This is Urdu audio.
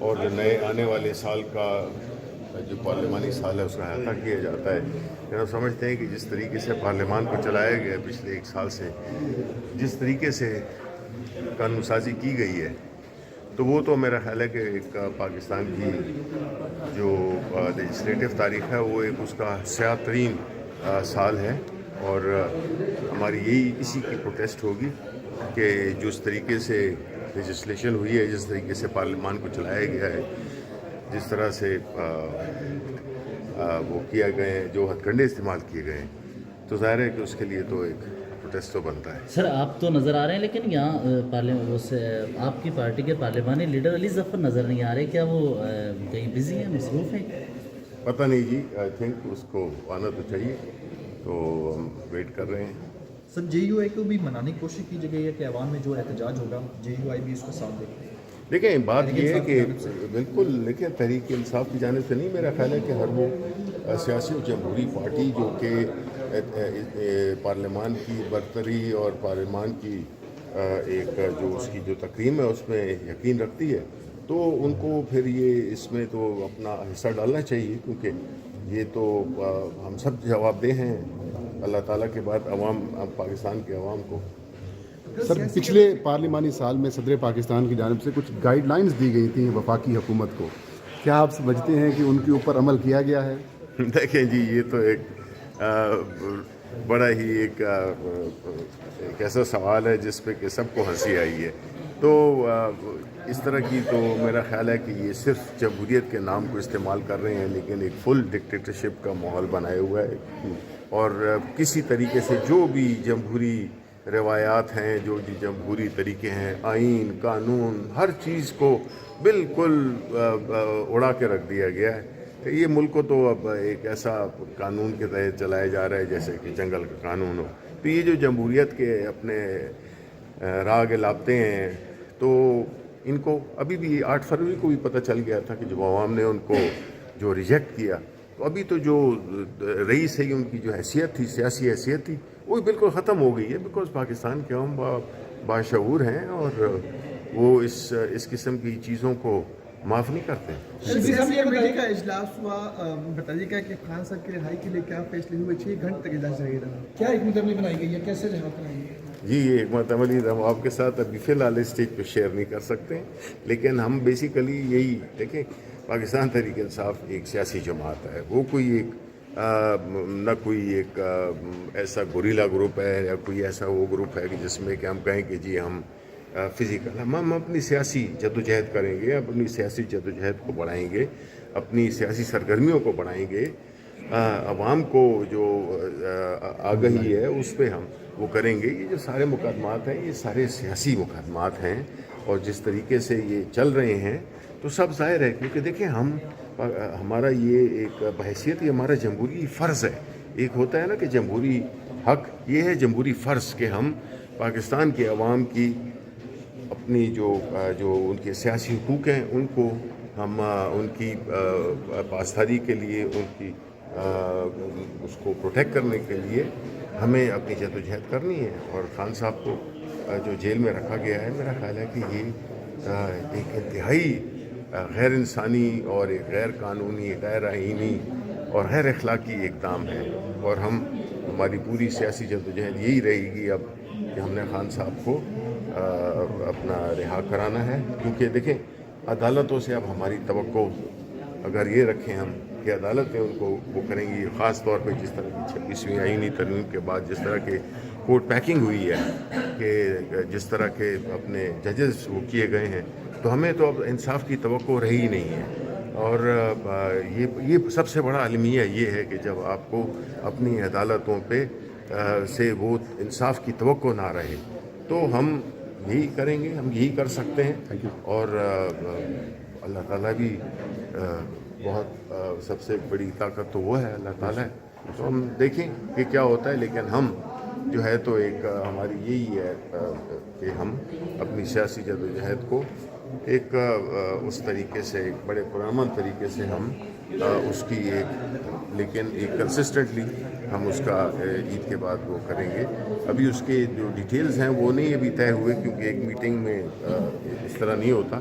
اور جو نئے آنے والے سال کا جو پارلیمانی سال ہے اس کا احاطہ کیا جاتا ہے. ہم سمجھتے ہیں کہ جس طریقے سے پارلیمان کو چلایا گیا پچھلے ایک سال سے، جس طریقے سے قانون سازی کی گئی ہے، تو وہ تو میرا خیال ہے کہ ایک پاکستان کی جو لیجسلیٹو تاریخ ہے وہ ایک اس کا سیاہ ترین سال ہے. اور ہماری یہی اسی کی پروٹیسٹ ہوگی کہ جس طریقے سے لیجسلیشن ہوئی ہے، جس طریقے سے پارلیمان کو چلایا گیا ہے، جس طرح سے وہ کیا گئے ہیں، جو ہتھ کنڈے استعمال کیے گئے ہیں، تو ظاہر ہے کہ اس کے لیے تو ایک پروٹیسٹ تو بنتا ہے. سر آپ تو نظر آ رہے ہیں، لیکن یہاں آپ کی پارٹی کے پارلیمانی لیڈر علی ظفر نظر نہیں آ رہے. کیا وہ کہیں بزی ہیں، مصروف ہیں؟ پتہ نہیں جی، آئی تھنک اس کو آنا تو چاہیے، تو ہم ویٹ کر رہے ہیں. سر جے یو آئی کو بھی منانے کی کوشش کی گئی ہے کہ عوام میں جو احتجاج ہوگا جے یو آئی بھی اس کا ساتھ دے. دیکھیں بات یہ ہے کہ بالکل دیکھیں تحریک انصاف کی جانب سے نہیں، میرا خیال ہے کہ ہر وہ سیاسی و جمہوری پارٹی جو کہ پارلیمان کی برتری اور پارلیمان کی ایک جو اس کی جو تقریم ہے اس میں یقین رکھتی ہے، تو ان کو پھر یہ اس میں تو اپنا حصہ ڈالنا چاہیے، کیونکہ یہ تو ہم سب جواب دہ ہیں اللہ تعالیٰ کے بعد عوام، پاکستان کے عوام کو. سر پچھلے پارلیمانی سال میں صدر پاکستان کی جانب سے کچھ گائیڈ لائنز دی گئی تھیں وفاقی حکومت کو، کیا آپ سمجھتے ہیں کہ ان کے اوپر عمل کیا گیا ہے؟ دیکھیں جی، یہ تو ایک بڑا ہی ایک ایسا سوال ہے جس پہ کہ سب کو ہنسی آئی ہے. تو اس طرح کی تو میرا خیال ہے کہ یہ صرف جمہوریت کے نام کو استعمال کر رہے ہیں، لیکن ایک فل ڈکٹیٹرشپ کا ماحول بنایا ہوا ہے. اور کسی طریقے سے جو بھی جمہوری روایات ہیں، جو جمہوری طریقے ہیں، آئین، قانون، ہر چیز کو بالکل اڑا کے رکھ دیا گیا ہے. یہ ملک کو تو اب ایک ایسا قانون کے تحت چلایا جا رہا ہے جیسے کہ جنگل کا قانون ہو. تو یہ جو جمہوریت کے اپنے راگ لاپتے ہیں، تو ان کو ابھی بھی 8 فروری کو بھی پتہ چل گیا تھا کہ جب عوام نے ان کو جو ریجیکٹ کیا، تو ابھی تو جو رئیس ہے ان کی جو حیثیت تھی، سیاسی حیثیت تھی، وہ بالکل ختم ہو گئی ہے. بیکاز پاکستان کے عوام باشعور ہیں اور وہ اس قسم کی چیزوں کو معاف نہیں کرتے. سیاسی کمیٹی کا اجلاس ہوا، بتائیے کہ خان صاحب کی رہائی کے لیے کیا فیصلے ہوئے؟ 6 گھنٹے تک اجلاس جاری رہا. کیا حکمت عملی بنائی گئی ہے، کیسے رہا کرائی گئی؟ جی، یہ حکمت عملی ہم آپ کے ساتھ ابھی فی الحال اسٹیج پہ شیئر نہیں کر سکتے، لیکن ہم بیسیکلی یہی دیکھیں، پاکستان تحریک انصاف ایک سیاسی جماعت ہے. وہ کوئی ایک نہ کوئی ایک ایسا گوریلا گروپ ہے یا کوئی ایسا وہ گروپ ہے کہ جس میں کہ ہم کہیں کہ جی ہم فزیکل، ہم اپنی سیاسی جدوجہد کریں گے، اپنی سیاسی جدوجہد کو بڑھائیں گے، اپنی سیاسی سرگرمیوں کو بڑھائیں گے. عوام کو جو آگہی ہے اس پہ ہم وہ کریں گے. یہ جو سارے مقدمات ہیں یہ سارے سیاسی مقدمات ہیں، اور جس طریقے سے یہ چل رہے ہیں تو سب ظاہر ہے، کیونکہ دیکھیں ہمارا یہ ایک بحیثیت، یہ ہمارا جمہوری فرض ہے. ایک ہوتا ہے نا کہ جمہوری حق، یہ ہے جمہوری فرض کہ ہم پاکستان کے عوام کی اپنی جو ان کے سیاسی حقوق ہیں ان کو ہم ان کی پاسداری کے لیے، ان کی اس کو پروٹیکٹ کرنے کے لیے ہمیں اپنی جدوجہد کرنی ہے. اور خان صاحب کو جو جیل میں رکھا گیا ہے، میرا خیال ہے کہ یہ ایک انتہائی غیر انسانی اور ایک غیر قانونی، غیر آئینی اور غیر اخلاقی اقدام ہے. اور ہماری پوری سیاسی جدوجہد یہی رہے گی اب کہ ہم نے خان صاحب کو اپنا رہا کرانا ہے. کیونکہ دیکھیں عدالتوں سے اب ہماری توقع اگر یہ رکھیں ہم کہ عدالتیں ان کو وہ کریں گی، خاص طور پہ جس طرح کی 26ویں آئینی ترمیم کے بعد جس طرح کے کورٹ پیکنگ ہوئی ہے، کہ جس طرح کے اپنے ججز وہ کیے گئے ہیں، تو ہمیں تو اب انصاف کی توقع رہی ہی نہیں ہے. اور یہ سب سے بڑا المیہ یہ ہے کہ جب آپ کو اپنی عدالتوں پہ سے وہ انصاف کی توقع نہ رہے، تو ہم یہی کریں گے، ہم یہی کر سکتے ہیں. اور اللہ تعالیٰ بھی بہت سب سے بڑی طاقت تو وہ ہے، اللہ تعالیٰ ہے. تو ہم دیکھیں کہ کیا ہوتا ہے، لیکن ہم جو ہے تو ایک ہماری یہی ہے کہ ہم اپنی سیاسی جدوجہد کو ایک اس طریقے سے، ایک بڑے پرامن طریقے سے ہم اس کی لیکن ایک کنسسٹنٹلی ہم اس کا عید کے بعد وہ کریں گے. ابھی اس کے جو ڈیٹیلز ہیں وہ نہیں ابھی طے ہوئے، کیونکہ ایک میٹنگ میں اس طرح نہیں ہوتا.